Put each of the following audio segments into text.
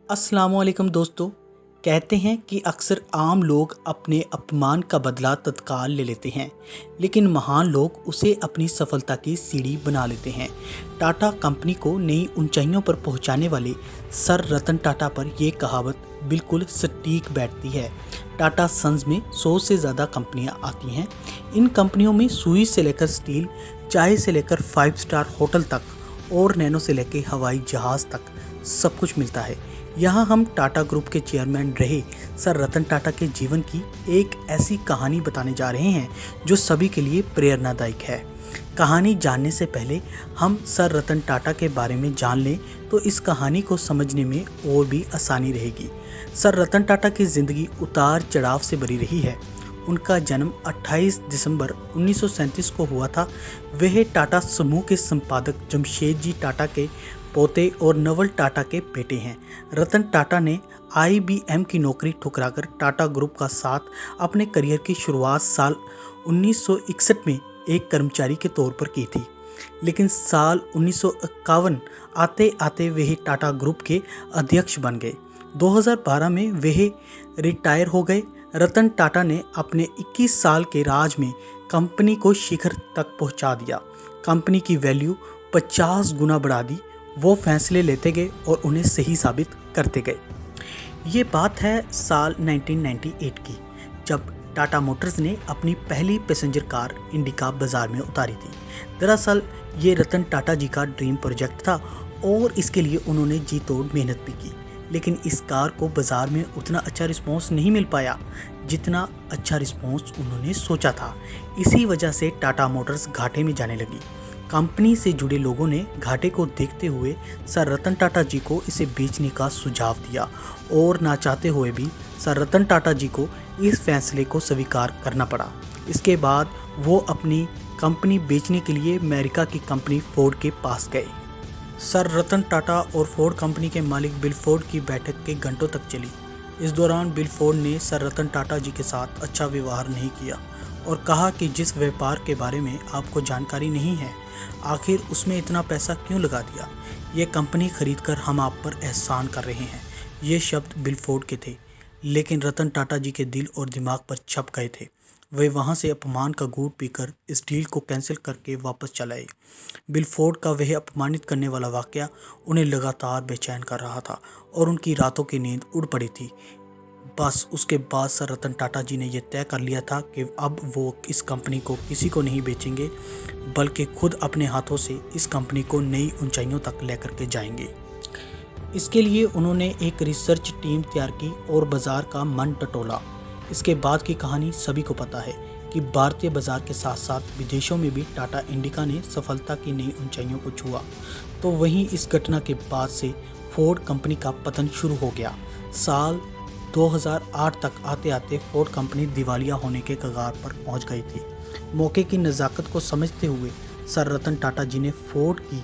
अस्सलामुअलैकुम दोस्तों। कहते हैं कि अक्सर आम लोग अपने अपमान का बदला तत्काल ले लेते हैं, लेकिन महान लोग उसे अपनी सफलता की सीढ़ी बना लेते हैं। टाटा कंपनी को नई ऊंचाइयों पर पहुंचाने वाले सर रतन टाटा पर यह कहावत बिल्कुल सटीक बैठती है। टाटा सन्स में 100 से ज़्यादा कंपनियां आती हैं। इन कंपनियों में सुई से लेकर स्टील, चाय से लेकर 5 स्टार होटल तक और नैनो से लेकर हवाई जहाज़ तक सब कुछ मिलता है। यहाँ हम टाटा ग्रुप के चेयरमैन रहे सर रतन टाटा के जीवन की एक ऐसी कहानी बताने जा रहे हैं जो सभी के लिए प्रेरणादायक है। कहानी जानने से पहले हम सर रतन टाटा के बारे में जान लें तो इस कहानी को समझने में और भी आसानी रहेगी। सर रतन टाटा की ज़िंदगी उतार चढ़ाव से भरी रही है। उनका जन्म 28 दिसंबर 1937 को हुआ था। वह टाटा समूह के संपादक जमशेदजी टाटा के पोते और नवल टाटा के बेटे हैं। रतन टाटा ने IBM की नौकरी ठुकराकर टाटा ग्रुप का साथ अपने करियर की शुरुआत साल 1961 में एक कर्मचारी के तौर पर की थी, लेकिन साल 1951 आते आते वह टाटा ग्रुप के अध्यक्ष बन गए। 2012 में वह रिटायर हो गए। रतन टाटा ने अपने 21 साल के राज में कंपनी को शिखर तक पहुंचा दिया। कंपनी की वैल्यू 50 गुना बढ़ा दी। वो फैसले लेते गए और उन्हें सही साबित करते गए। ये बात है साल 1998 की, जब टाटा मोटर्स ने अपनी पहली पैसेंजर कार इंडिका बाज़ार में उतारी थी। दरअसल ये रतन टाटा जी का ड्रीम प्रोजेक्ट था और इसके लिए उन्होंने जी तोड़ मेहनत भी की, लेकिन इस कार को बाज़ार में उतना अच्छा रिस्पॉन्स नहीं मिल पाया जितना अच्छा रिस्पॉन्स उन्होंने सोचा था। इसी वजह से टाटा मोटर्स घाटे में जाने लगी। कंपनी से जुड़े लोगों ने घाटे को देखते हुए सर रतन टाटा जी को इसे बेचने का सुझाव दिया और ना चाहते हुए भी सर रतन टाटा जी को इस फैसले को स्वीकार करना पड़ा। इसके बाद वो अपनी कंपनी बेचने के लिए अमेरिका की कंपनी फोर्ड के पास गए। सर रतन टाटा और फोर्ड कंपनी के मालिक बिल फोर्ड की बैठक के घंटों तक चली। इस दौरान बिल फोर्ड ने सर रतन टाटा जी के साथ अच्छा व्यवहार नहीं किया और कहा कि जिस व्यापार के बारे में आपको जानकारी नहीं है, आखिर उसमें इतना पैसा क्यों लगा दिया। ये कंपनी खरीदकर हम आप पर एहसान कर रहे हैं। ये शब्द बिल फोर्ड के थे, लेकिन रतन टाटा जी के दिल और दिमाग पर छप गए थे। वे वहाँ से अपमान का घूंट पीकर इस डील को कैंसिल करके वापस चले आए। बिल फोर्ड का वह अपमानित करने वाला वाकया उन्हें लगातार बेचैन कर रहा था और उनकी रातों की नींद उड़ पड़ी थी। बस उसके बाद सर रतन टाटा जी ने यह तय कर लिया था कि अब वो इस कंपनी को किसी को नहीं बेचेंगे, बल्कि खुद अपने हाथों से इस कंपनी को नई ऊंचाइयों तक लेकर के जाएंगे। इसके लिए उन्होंने एक रिसर्च टीम तैयार की और बाज़ार का मन टटोला। इसके बाद की कहानी सभी को पता है कि भारतीय बाज़ार के साथ साथ विदेशों में भी टाटा इंडिका ने सफलता की नई ऊंचाइयों को छुआ। तो वहीं इस घटना के बाद से फोर्ड कंपनी का पतन शुरू हो गया। साल 2008 तक आते आते फोर्ड कंपनी दिवालिया होने के कगार पर पहुंच गई थी। मौके की नज़ाकत को समझते हुए सर रतन टाटा जी ने फोर्ड की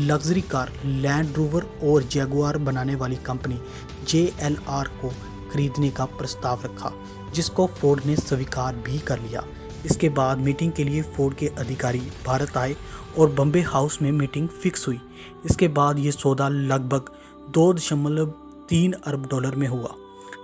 लग्जरी कार लैंड रोवर और जैगुआर बनाने वाली कंपनी JLR को खरीदने का प्रस्ताव रखा, जिसको फोर्ड ने स्वीकार भी कर लिया। इसके बाद मीटिंग के लिए फोर्ड के अधिकारी भारत आए और बम्बे हाउस में मीटिंग फिक्स हुई। इसके बाद ये सौदा लगभग 2.3 अरब डॉलर में हुआ।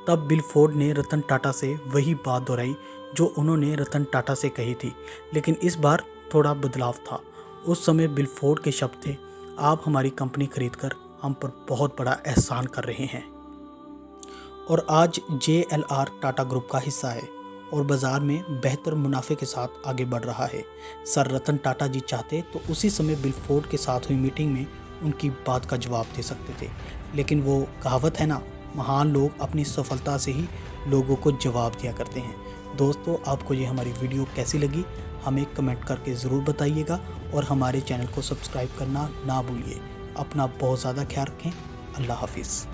तब बिल फोर्ड ने रतन टाटा से वही बात दोहराई जो उन्होंने रतन टाटा से कही थी, लेकिन इस बार थोड़ा बदलाव था। उस समय बिल फोर्ड के शब्द थे, आप हमारी कंपनी खरीदकर हम पर बहुत बड़ा एहसान कर रहे हैं। और आज JLR टाटा ग्रुप का हिस्सा है और बाज़ार में बेहतर मुनाफे के साथ आगे बढ़ रहा है। सर रतन टाटा जी चाहते तो उसी समय बिल फोर्ड के साथ हुई मीटिंग में उनकी बात का जवाब दे सकते थे, लेकिन वो कहावत है ना, महान लोग अपनी सफलता से ही लोगों को जवाब दिया करते हैं। दोस्तों, आपको ये हमारी वीडियो कैसी लगी हमें कमेंट करके ज़रूर बताइएगा और हमारे चैनल को सब्सक्राइब करना ना भूलिए। अपना बहुत ज़्यादा ख्याल रखें। अल्लाह हाफिज़।